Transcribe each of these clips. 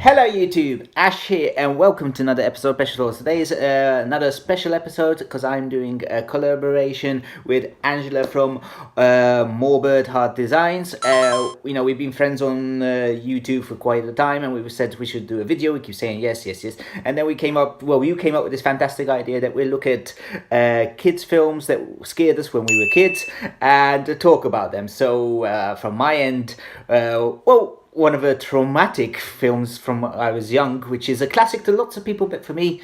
Hello YouTube, Ash here and welcome to another episode of Special Thoughts. Today is another special episode because I'm doing a collaboration with Angela from Morbid Heart Designs. We've been friends on YouTube for quite a time and we said we should do a video. We keep saying yes. And then you came up with this fantastic idea that we'll look at kids films that scared us when we were kids and talk about them. So from my end, one of the traumatic films from when I was young, which is a classic to lots of people, but for me,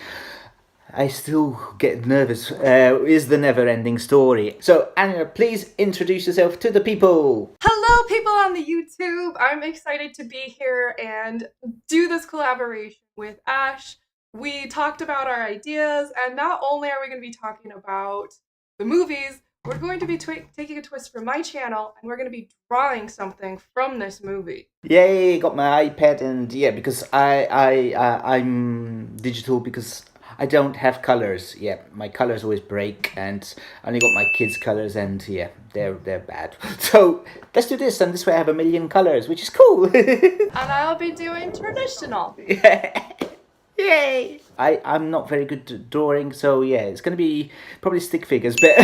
I still get nervous, is the Neverending story. So, Anna, please introduce yourself to the people. Hello, people on the YouTube. I'm excited to be here and do this collaboration with Ash. We talked about our ideas, and not only are we going to be talking about the movies, we're going to be taking a twist from my channel, and we're going to be drawing something from this movie. Yay, got my iPad, and yeah, because I'm digital because I don't have colors. Yeah, my colors always break, and I only got my kids' colors, and yeah, they're bad. So let's do this, and this way I have a million colors, which is cool. And I'll be doing traditional. Yeah. Yay! I'm not very good at drawing, so yeah, it's going to be probably stick figures, but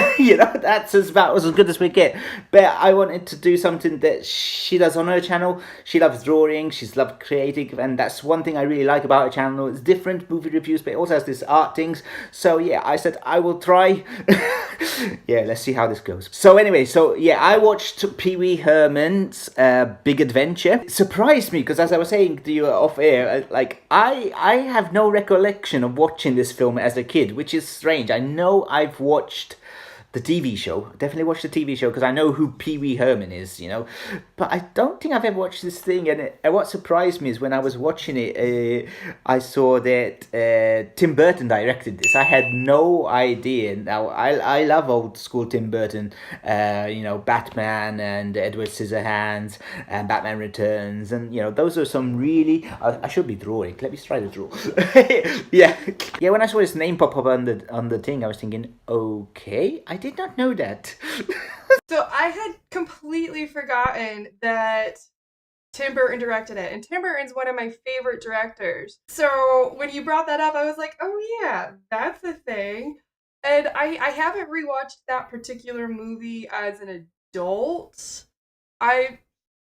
that's about as good as we get. But I wanted to do something that she does on her channel. She loves drawing, she's loved creating, and that's one thing I really like about her channel. It's different movie reviews, but it also has this art things. So yeah, I said I will try. Yeah, let's see how this goes. So anyway, I watched Pee Wee Herman's Big Adventure. It surprised me because as I was saying to you off air, I have no recollection of watching this film as a kid, which is strange. I know I've watched the TV show. Definitely watched the TV show because I know who Pee Wee Herman is, But I don't think I've ever watched this thing. And what surprised me is when I was watching it, I saw that Tim Burton directed this. I had no idea. Now, I love old school Tim Burton, Batman and Edward Scissorhands and Batman Returns. And, those are some really... I should be drawing. Let me try to draw. Yeah, when I saw his name pop up on the thing, I was thinking, okay, I did not know that. So I had completely forgotten that Tim Burton directed it, and Tim Burton's one of my favorite directors. So when you brought that up, I was like, oh yeah, that's a thing. And I haven't rewatched that particular movie as an adult. I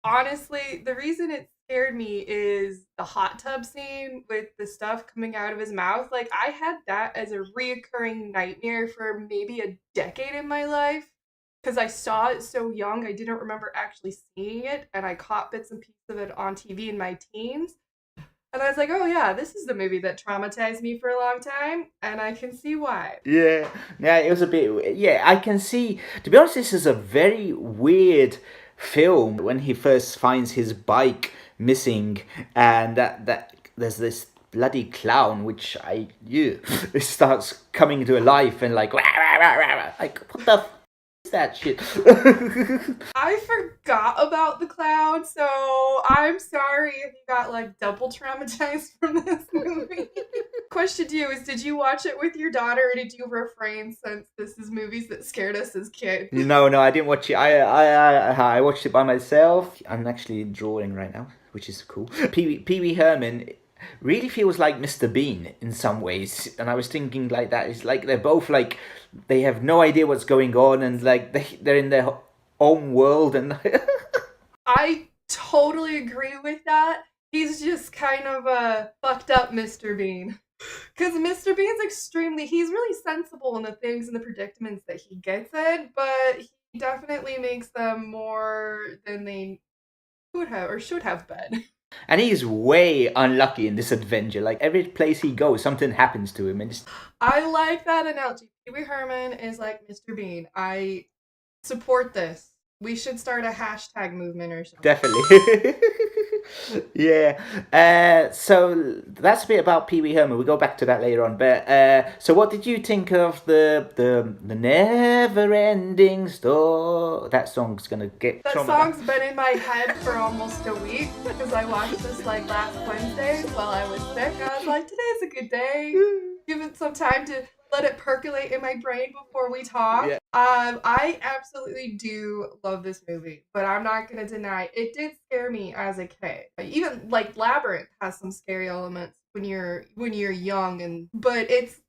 honestly, the reason it scared me is the hot tub scene with the stuff coming out of his mouth. Like, I had that as a reoccurring nightmare for maybe a decade in my life because I saw it so young. I didn't remember actually seeing it, and I caught bits and pieces of it on TV in my teens. And I was like, oh yeah, this is the movie that traumatized me for a long time, and I can see why. Yeah, it was a bit... Yeah, I can see... To be honest, this is a very weird film when he first finds his bike missing and that there's this bloody clown which it starts coming to life and like what the is that shit? I forgot about the clown, so I'm sorry if you got like double traumatized from this movie. Question to you is, did you watch it with your daughter, or did you refrain since this is movies that scared us as kids? No, I didn't watch it. I watched it by myself. I'm actually drawing right now, which is cool. Pee Wee Herman really feels like Mr. Bean in some ways, and I was thinking like that. It's like they're both like they have no idea what's going on, and like they're in their own world, and I totally agree with that. He's just kind of a fucked up Mr. Bean. Because Mr. Bean's he's really sensible in the things and the predicaments that he gets in, but he definitely makes them more than they could have or should have been. And he's way unlucky in this adventure. Like, every place he goes, something happens to him. And I like that analogy. Pee Wee Herman is like Mr. Bean. I support this. We should start a hashtag movement or something. Definitely. Yeah. So that's a bit about Pee Wee Herman. We'll go back to that later on. But so what did you think of the Never-Ending Story? That song's gonna get... That song's been in my head for almost a week because I watched this like last Wednesday while I was sick. I was like, today's a good day. give it some time to let it percolate in my brain before we talk. Yeah. I absolutely do love this movie, but I'm not gonna deny it did scare me as a kid. Even like Labyrinth has some scary elements when you're young, and but it's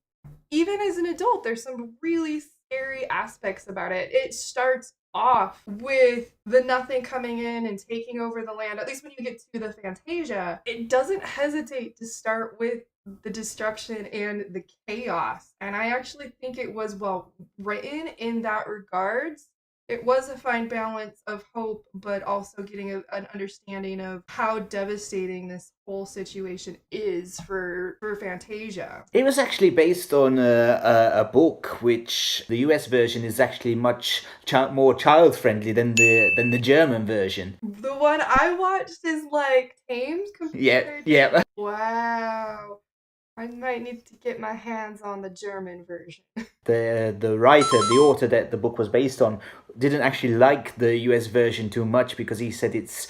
even as an adult, there's some really scary aspects about it. It starts off with the nothing coming in and taking over the land. At least when you get to the Fantasia, it doesn't hesitate to start with the destruction and the chaos. And I actually think it was well written in that regards. It was a fine balance of hope, but also getting an understanding of how devastating this whole situation is for Fantasia. It was actually based on a book, which the US version is actually much more child friendly than the German version. The one I watched is like tamed Yeah, compared. yeah. Wow. I might need to get my hands on the German version. The writer, the author that the book was based on, didn't actually like the US version too much because he said it's,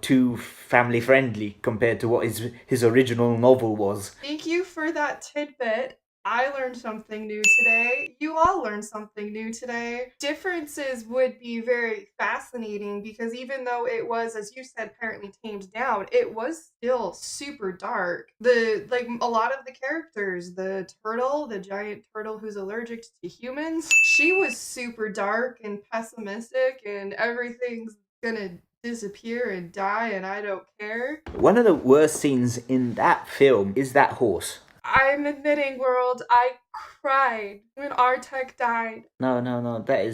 too family friendly compared to what his original novel was. Thank you for that tidbit. I learned something new today. You all learned something new today. Differences would be very fascinating because even though it was, as you said, apparently tamed down, it was still super dark. Like a lot of the characters, the turtle, the giant turtle who's allergic to humans, she was super dark and pessimistic and everything's gonna disappear and die and I don't care. One of the worst scenes in that film is that horse. I'm admitting, world, I cried when Artek died. No, no, no. That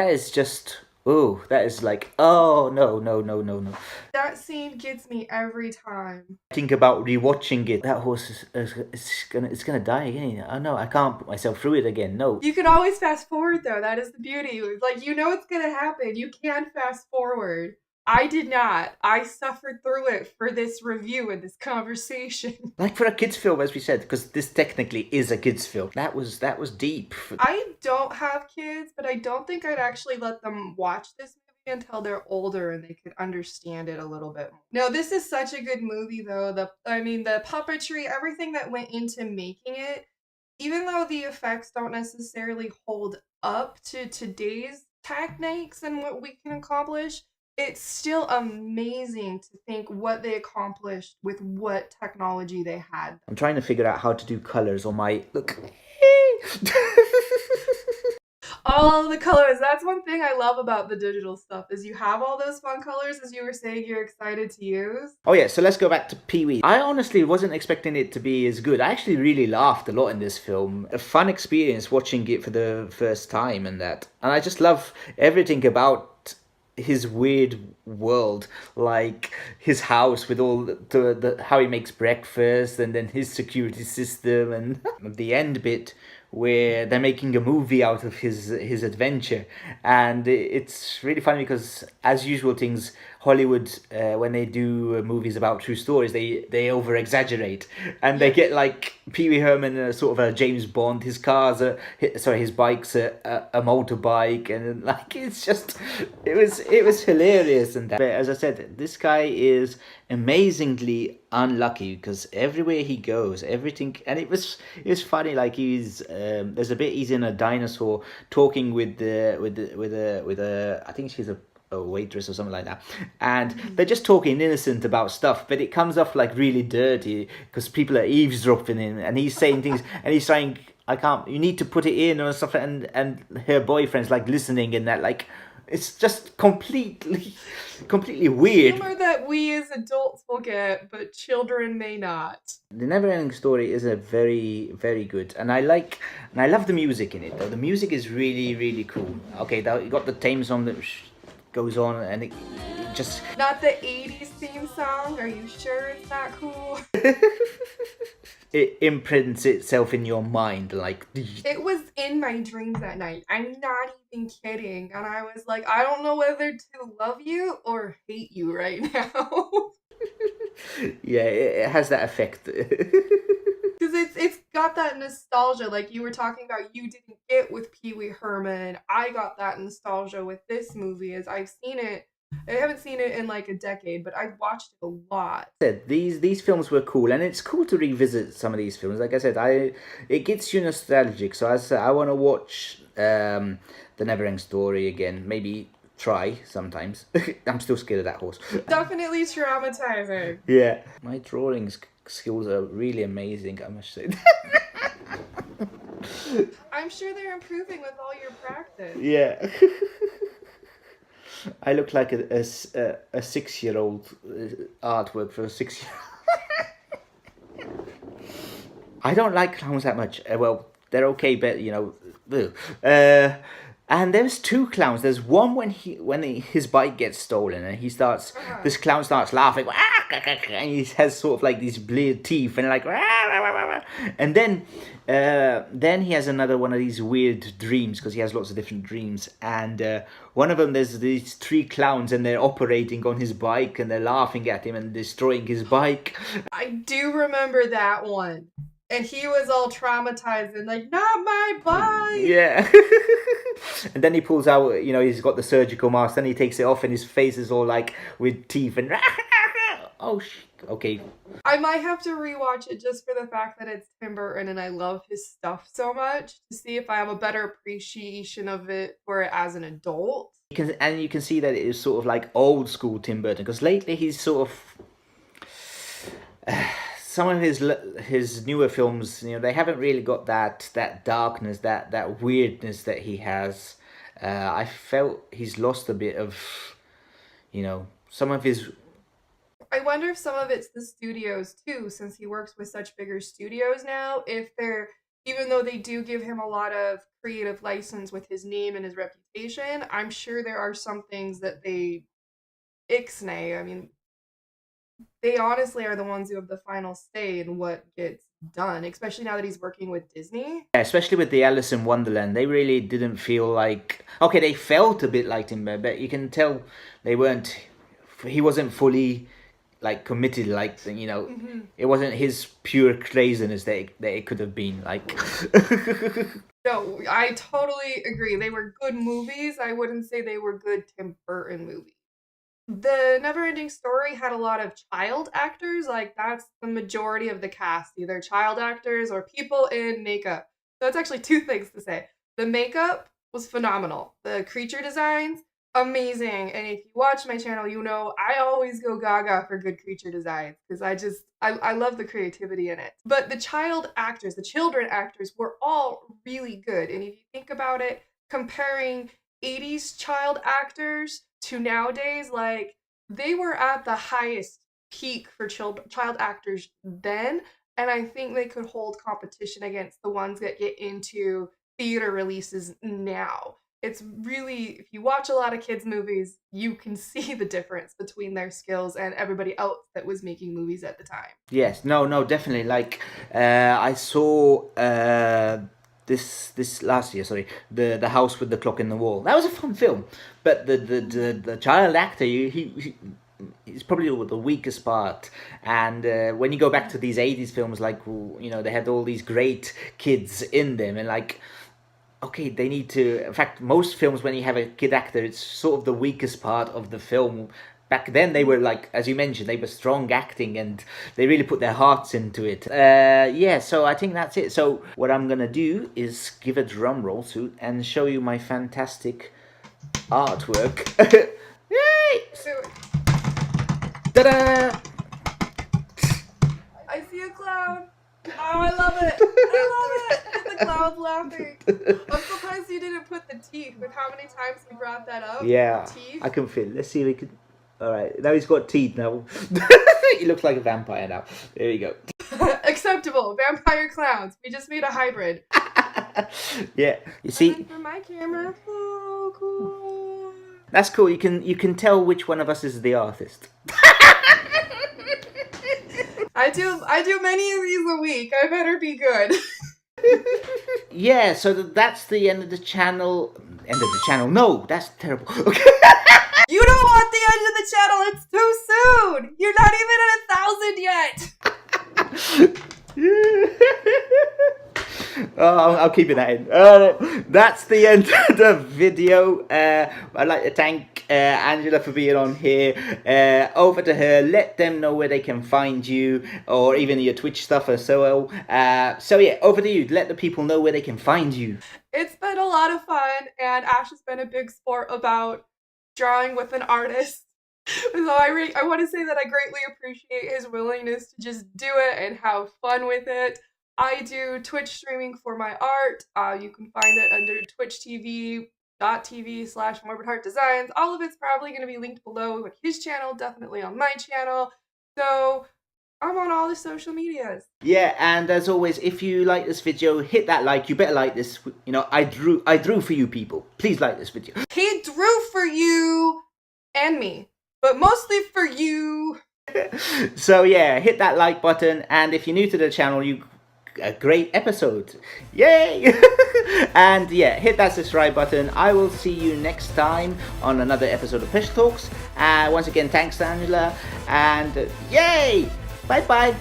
is just. Oh, that is like. Oh no, no, no, no, no. That scene gets me every time. Think about rewatching it. That horse is gonna die again. Oh no, I can't put myself through it again. No. You can always fast forward though. That is the beauty. Like you know it's gonna happen. You can fast forward. I did not. I suffered through it for this review and this conversation. Like for a kids film, as we said, because this technically is a kids film. That was deep. I don't have kids, but I don't think I'd actually let them watch this movie until they're older and they could understand it a little bit more. No, this is such a good movie though. The puppetry, everything that went into making it, even though the effects don't necessarily hold up to today's techniques and what we can accomplish, it's still amazing to think what they accomplished with what technology they had. I'm trying to figure out how to do colors on my look. All the colors. That's one thing I love about the digital stuff is you have all those fun colors as you were saying you're excited to use. Oh yeah, so let's go back to Pee-wee. I honestly wasn't expecting it to be as good. I actually really laughed a lot in this film. A fun experience watching it for the first time and that. And I just love everything about his weird world, like his house with all the how he makes breakfast and then his security system and the end bit where they're making a movie out of his adventure. And it's really funny because as usual things Hollywood, when they do movies about true stories, they over exaggerate and they get like Pee Wee Herman, sort of a James Bond. His car's his bike's a motorbike, and like it's just it was hilarious. And that, but as I said, this guy is amazingly unlucky because everywhere he goes, everything, and it was funny. Like there's a bit he's in a dinosaur talking with a I think she's a waitress or something like that, and they're just talking innocent about stuff, but it comes off like really dirty because people are eavesdropping in, and he's saying things, and he's saying, "I can't. You need to put it in or stuff," and her boyfriend's like listening, and that like it's just completely weird. Humor that we as adults will get, but children may not. The Neverending Story is a very, very good, and I love the music in it. Though the music is really, really cool. Okay, you got the theme song that goes on, and it just not the 80s theme song. Are you sure it's not cool? It imprints itself in your mind like it was in my dreams that night. I'm not even kidding. And I was like, I don't know whether to love you or hate you right now. Yeah, it has that effect. Because it's got that nostalgia, like you were talking about. You didn't get with Pee Wee Herman. I got that nostalgia with this movie, as I've seen it I haven't seen it in like a decade, but I've watched it a lot. Said these films were cool, and it's cool to revisit some of these films. Like I said, it gets you nostalgic. So as I said, I want to watch the Neverending Story again. Maybe try sometimes. I'm still scared of that horse. Definitely traumatizing. Yeah, my drawing skills are really amazing, I must say. I'm sure they're improving with all your practice. Yeah. I look like a 6-year-old artwork for a 6-year. I don't like clowns that much. Well, they're okay, but you know, ugh. And there's two clowns. There's one when his bike gets stolen and he starts. This clown starts laughing, and he has sort of like these bleared teeth and like. And then he has another one of these weird dreams because he has lots of different dreams. And one of them, there's these 3 clowns and they're operating on his bike and they're laughing at him and destroying his bike. I do remember that one. And he was all traumatized and like, not my bike! Yeah. And then he pulls out, you know, he's got the surgical mask, then he takes it off and his face is all like with teeth and... Oh, okay. I might have to rewatch it just for the fact that it's Tim Burton and I love his stuff so much to see if I have a better appreciation of it for it as an adult. You can see that it is sort of like old school Tim Burton because lately he's sort of... some of his newer films, you know, they haven't really got that darkness, that weirdness that he has. I felt he's lost a bit of, you know, some of his... I wonder if some of it's the studios too, since he works with such bigger studios now, if they're, even though they do give him a lot of creative license with his name and his reputation, I'm sure there are some things that they ixnay. I mean, they honestly are the ones who have the final say in what gets done, especially now that he's working with Disney. Yeah, especially with the Alice in Wonderland, they really didn't feel like... Okay, they felt a bit like Tim Burton, but you can tell they weren't... He wasn't fully, like, committed, like, you know... It wasn't his pure craziness that it could have been, like... No, I totally agree. They were good movies. I wouldn't say they were good Tim Burton movies. The Neverending Story had a lot of child actors, like that's the majority of the cast, either child actors or people in makeup. So that's actually 2 things to say. The makeup was phenomenal. The creature designs, amazing. And if you watch my channel, you know I always go gaga for good creature designs because I love the creativity in it. But the child actors, the children actors were all really good. And if you think about it, comparing 80s child actors to nowadays, like they were at the highest peak for child actors then, and I think they could hold competition against the ones that get into theater releases now. It's really, if you watch a lot of kids movies, you can see the difference between their skills and everybody else that was making movies at the time. Yes, no, definitely. Like I saw this last year, sorry, the House with the Clock in the Wall. That was a fun film, but the child actor, he's probably the weakest part. And when you go back to these 80s films, like, you know, they had all these great kids in them, and like, okay, they need to... In fact, most films, when you have a kid actor, it's sort of the weakest part of the film. Back then, they were like, as you mentioned, they were strong acting and they really put their hearts into it. Yeah, so I think that's it. So what I'm going to do is give a drum roll to and show you my fantastic artwork. Yay! Ta-da! I see a clown. Oh, I love it. I love it. The clown's laughing. I'm surprised you didn't put the teeth with how many times we brought that up. Yeah, Teeth. I can feel. Let's see if we can... Alright, now he's got teeth now. He looks like a vampire now. There you go. Acceptable. Vampire clowns. We just made a hybrid. Yeah, you see... And then for my camera. Oh, cool. That's cool. You can tell which one of us is the artist. I do many of these a week. I better be good. Yeah, so that's the end of the channel. End of the channel? No, that's terrible. Okay. You don't want the end of the channel. It's too soon. You're not even at 1,000 yet. I'll keep it that in. That's the end of the video. I'd like to thank Angela for being on here. Over to her. Let them know where they can find you, or even your Twitch stuff or so. So yeah, over to you. Let the people know where they can find you. It's been a lot of fun, and Ash has been a big sport about drawing with an artist. So I want to say that I greatly appreciate his willingness to just do it and have fun with it. I do Twitch streaming for my art. You can find it under twitchtv.tv/Morbid Heart Designs. All of it's probably going to be linked below, like his channel, definitely on my channel. So I'm on all the social medias. Yeah, and as always, if you like this video, hit that like. You better like this. You know, I drew for you people. Please like this video. He drew for you and me, but mostly for you. So yeah, hit that like button, and if you're new to the channel, a great episode. Yay! And yeah, hit that subscribe button. I will see you next time on another episode of Fish Talks. Once again, thanks to Angela, and yay! Bye bye.